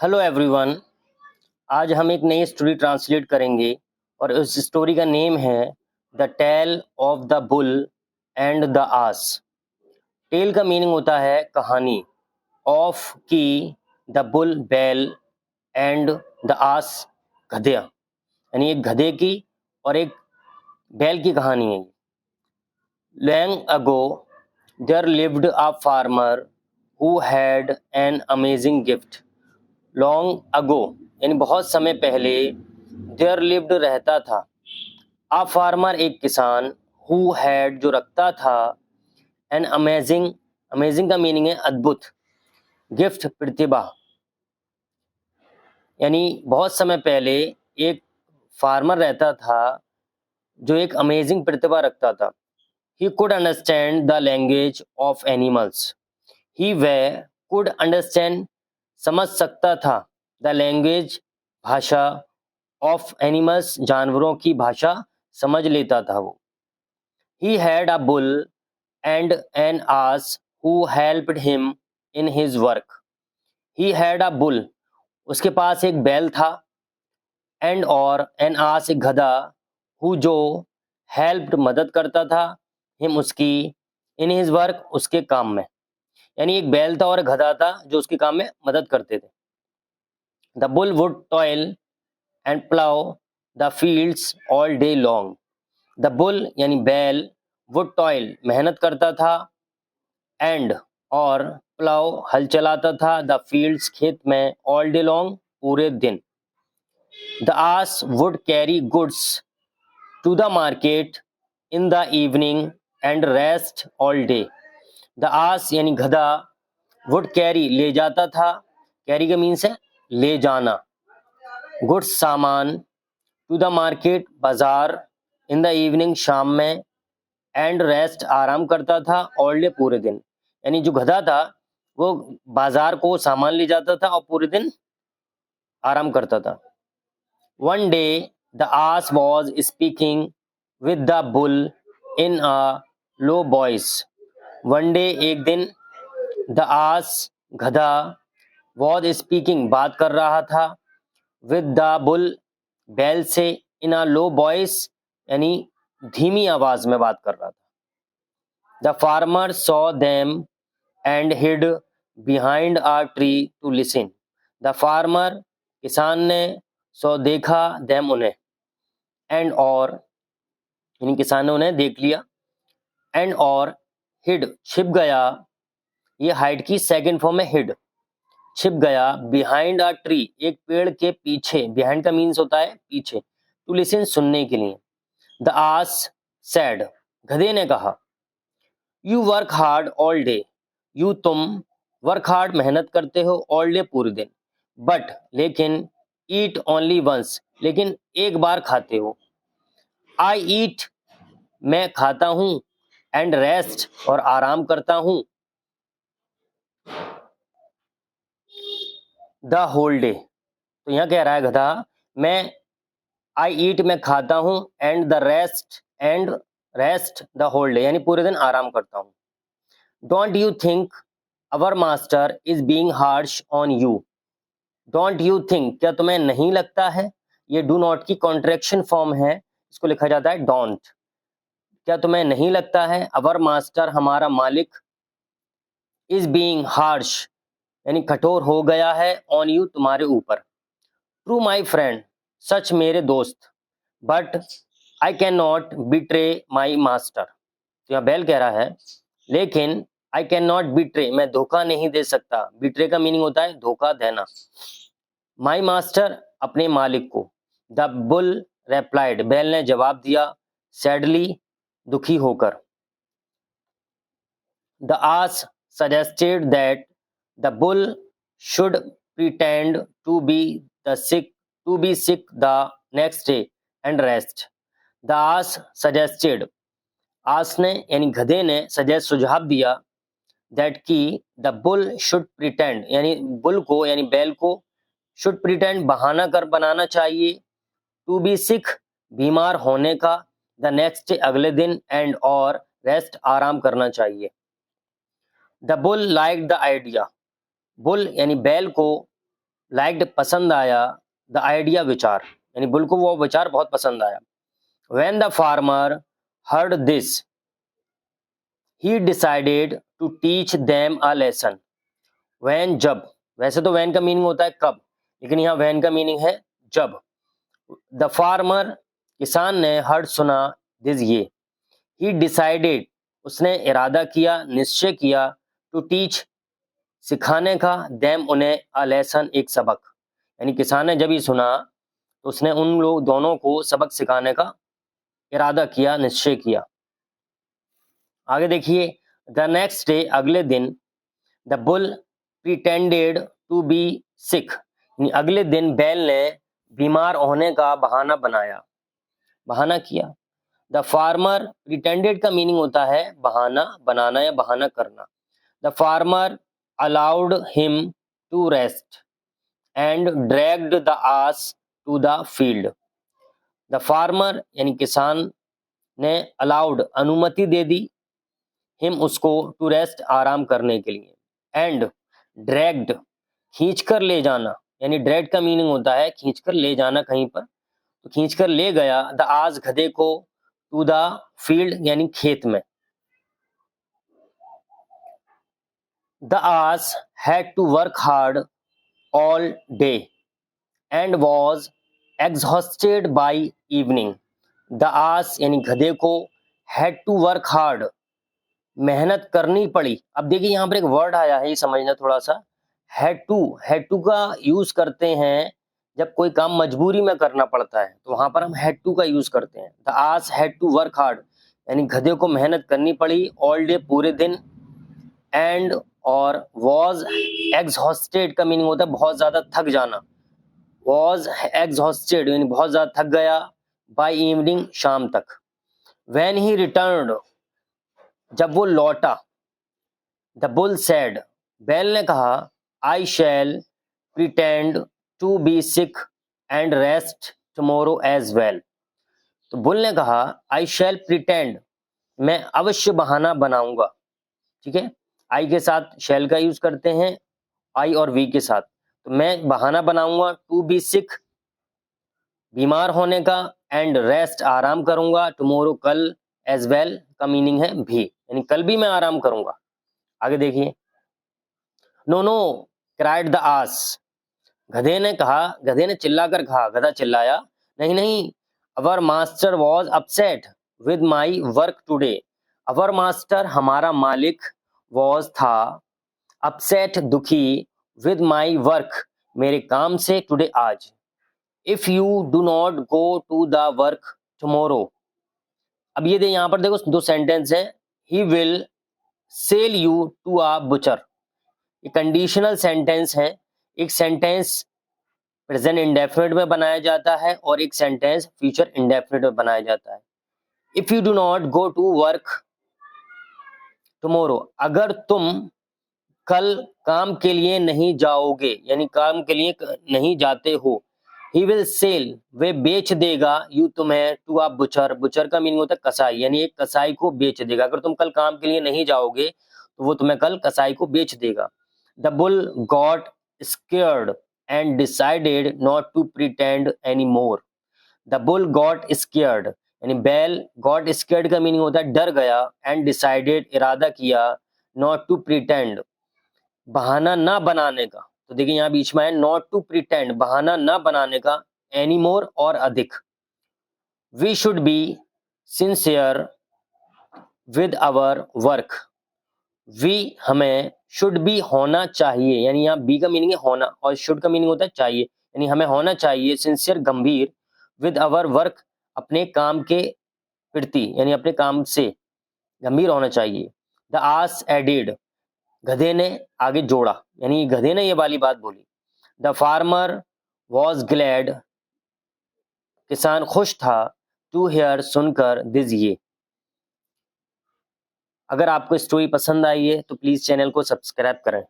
Hello everyone. आज हम एक नई स्टोरी ट्रांसलेट करेंगे और उस स्टोरी का नेम है the tale of the bull and the ass. Tale का मीनिंग होता है कहानी, ऑफ की, द बुल बैल एंड द आस गधे, यानी एक गधे की और एक बैल की कहानी है। Long ago, there lived a farmer who had an amazing gift. Long ago यानी बहुत समय पहले, there lived रहता था, a farmer एक किसान, who had जो रखता था, an amazing का मीनिंग है अद्भुत, गिफ्ट प्रतिभा, यानी बहुत समय पहले एक फार्मर रहता था जो एक अमेजिंग प्रतिभा रखता था। He could understand the language of animals. He वह could understand समझ सकता था, the language भाषा, of animals जानवरों की भाषा समझ लेता था वो। He had a bull and an ass who helped him in his work. He had a bull, उसके पास एक बैल था, and और an ass एक गधा, who जो helped मदद करता था, him उसकी, in his work उसके काम में, यानी एक बैल था और एक गधा था जो उसके काम में मदद करते थे। The bull would toil and plow the fields all day long. The bull यानी बैल, would toil मेहनत करता था, and और plow हल चलाता था, the fields खेत में, all day long पूरे दिन। The ass would carry goods to the market in the evening and rest all day. The ass यानी गधा, would carry ले जाता था, carry का मीन्स है ले जाना, goods सामान, to the market बाजार, in the evening शाम में, and rest आराम करता था, all day पूरे दिन, यानी जो गधा था वो बाजार को सामान ले जाता था और पूरे दिन आराम करता था। One day the ass was speaking with the bull in a low voice. One day एक दिन, the ass गधा, was speaking बात कर रहा था, with the bull बैल से, in a low voice यानी धीमी आवाज में बात कर रहा था। The farmer saw them and hid behind a tree to listen. The farmer किसान ने saw देखा, them उन्हें, and और यानी किसान ने उन्हें देख लिया, and और hid छिप गया, ये हाइड की सेकंड फॉर्म है hid, छिप गया, बिहाइंड अ ट्री एक पेड़ के पीछे, बिहाइंड का मीन्स होता है पीछे, टू लिसन सुनने के लिए। द आस सैड गधे ने कहा, you work hard all day, you तुम, वर्क हार्ड मेहनत करते हो, ऑल डे पूरे दिन, बट लेकिन, ईट ओनली वंस लेकिन एक बार खाते हो, आई ईट मैं खाता हूं, एंड रेस्ट और आराम करता हूं, द होल डे। तो यहाँ कह रहा है गधा, मैं आई ईट मैं खाता हूं, and rest the whole day यानी पूरे दिन आराम करता हूं। Don't you think our master is being harsh on you. Don't you think क्या तुम्हें नहीं लगता है, ये डू नॉट की कॉन्ट्रैक्शन फॉर्म है, इसको लिखा जाता है डोंट। क्या तुम्हें नहीं लगता है, अवर मास्टर हमारा मालिक, इज बीइंग हार्श यानी कठोर हो गया है, ऑन यू तुम्हारे ऊपर। ट्रू माई फ्रेंड सच मेरे दोस्त, but I can not betray my master. तो यहाँ बैल कह रहा है, लेकिन आई कैन नॉट बिट्रे मैं धोखा नहीं दे सकता, बिट्रे का मीनिंग होता है धोखा देना, माई मास्टर अपने मालिक को। द बुल रेप्लाइड बैल ने जवाब दिया, सैडली दुखी होकर। The ass suggested that the bull should pretend to be sick the next day and rest. The ass suggested ass ने यानी गधे ने सजेस्ट सुझाव दिया, दैट की द बुल शुड प्रिटेंड यानी बुल को यानी बैल को, शुड प्रिटेंड बहाना कर बनाना चाहिए, टू बी सिक बीमार होने का, द नेक्स्ट डे अगले दिन, एंड और रेस्ट आराम करना चाहिए। The bull like the idea bull यानी बैल को लाइक्ड पसंद आया, द आइडिया विचार, यानी बुल को वो विचार बहुत पसंद आया। When the farmer heard this he decided to teach them a lesson. When जब, वैसे तो व्हेन का मीनिंग होता है कब, लेकिन यहाँ व्हेन का मीनिंग है जब। द फार्मर किसान ने, हर्ड सुना, दिस ये, ही डिसाइडेड उसने इरादा किया, निश्चय किया, टू टीच सिखाने का, देम उन्हें, अ लेसन एक सबक, यानी किसान ने जब ये सुना तो उसने उन लोग दोनों को सबक सिखाने का इरादा किया, निश्चय किया। आगे देखिए, द नेक्स्ट डे, अगले दिन, the bull pretended to be sick, अगले दिन बैल ने बीमार होने का बहाना बनाया, बहाना किया। द फार्मर, प्रिटेंडेड का मीनिंग होता है बहाना बनाना या बहाना करना। The farmer allowed him to rest and dragged the ass to the field. The farmer यानी किसान ने, अलाउड अनुमति दे दी, हिम उसको, टू रेस्ट आराम करने के लिए, एंड ड्रैग्ड खींच कर ले जाना, यानी ड्रैग का मीनिंग होता है खींच कर ले जाना कहीं पर, तो खींच कर ले गया, द आज गधे को, टू द फील्ड यानी खेत में। The ass had to work hard all day and was exhausted by evening. The ass यानी गधे को, हैड टू वर्क हार्ड मेहनत करनी पड़ी। अब देखिए यहाँ पर एक वर्ड आया है, ये समझना थोड़ा सा। हैड टू का यूज करते हैं जब कोई काम मजबूरी में करना पड़ता है, तो वहां पर हम हैड टू का यूज करते हैं। The ass had to work hard यानी गधे को मेहनत करनी पड़ी, ऑल डे पूरे दिन, एंड और वॉज एग्जॉस्टेड का मीनिंग होता है बहुत ज्यादा थक जाना, वॉज एग्जॉस्टेड यानी बहुत ज्यादा थक गया, बाय इवनिंग शाम तक। व्हेन ही रिटर्न्ड जब वो लौटा, द बुल सेड बैल ने कहा, I shall pretend to be sick and rest tomorrow as well. तो बुल ने कहा, आई शैल प्रिटेंड मैं अवश्य बहाना बनाऊंगा, ठीक है, आई के साथ शैल का यूज करते हैं, आई और वी के साथ, तो मैं बहाना बनाऊंगा, टू बी सिक बीमार होने का, एंड रेस्ट आराम करूंगा, टुमारो कल, एज वेल का मीनिंग है भी, यानी कल भी मैं आराम करूंगा। आगे देखिए, no no cried the ass गधे ने कहा, गधे ने चिल्लाकर कहा, गधा चिल्लाया, नहीं नहीं, अवर master was upset with my work today. Our master हमारा मालिक, वॉज था, अपसेट दुखी, विद माई वर्क मेरे काम से, टुडे आज। If you do not go to the work tomorrow. अब ये यहाँ पर देखो दो सेंटेंस है, he will sell you to a butcher, ये कंडीशनल सेंटेंस है। एक सेंटेंस प्रेजेंट इंडेफिनिट में बनाया जाता है और एक सेंटेंस फ्यूचर इंडेफिनिट में बनाया जाता है। If you do not go to work tomorrow, अगर तुम कल काम के लिए नहीं जाओगे, यानी काम के लिए नहीं जाते हो। ही विल सेल वे बेच देगा, यू तुम्हें, टू अ बुचर, बुचर का मीनिंग होता है कसाई, यानी एक कसाई को बेच देगा। अगर तुम कल काम के लिए नहीं जाओगे तो वो तुम्हें कल कसाई को बेच देगा। The bull got scared and decided not to pretend anymore. The bull got scared यानी बैल, got scared का मीनिंग होता है डर गया, and decided इरादा किया, not to pretend बहाना ना बनाने का। तो देखिए यहाँ बीच में है not to pretend बहाना ना बनाने का, anymore और अधिक। We should be sincere with our work. We हमें, should be होना चाहिए, यानी यहाँ बी का मीनिंग है होना और should का मीनिंग होता है चाहिए, यानी हमें होना चाहिए सिंसियर गंभीर, with our work अपने काम के प्रति, यानी अपने काम से गंभीर होना चाहिए। The ass added गधे ने आगे जोड़ा, यानी गधे ने ये वाली बात बोली। The farmer was glad किसान खुश था, to hear सुनकर, this ये। अगर आपको स्टोरी पसंद आई है तो प्लीज चैनल को सब्सक्राइब करें।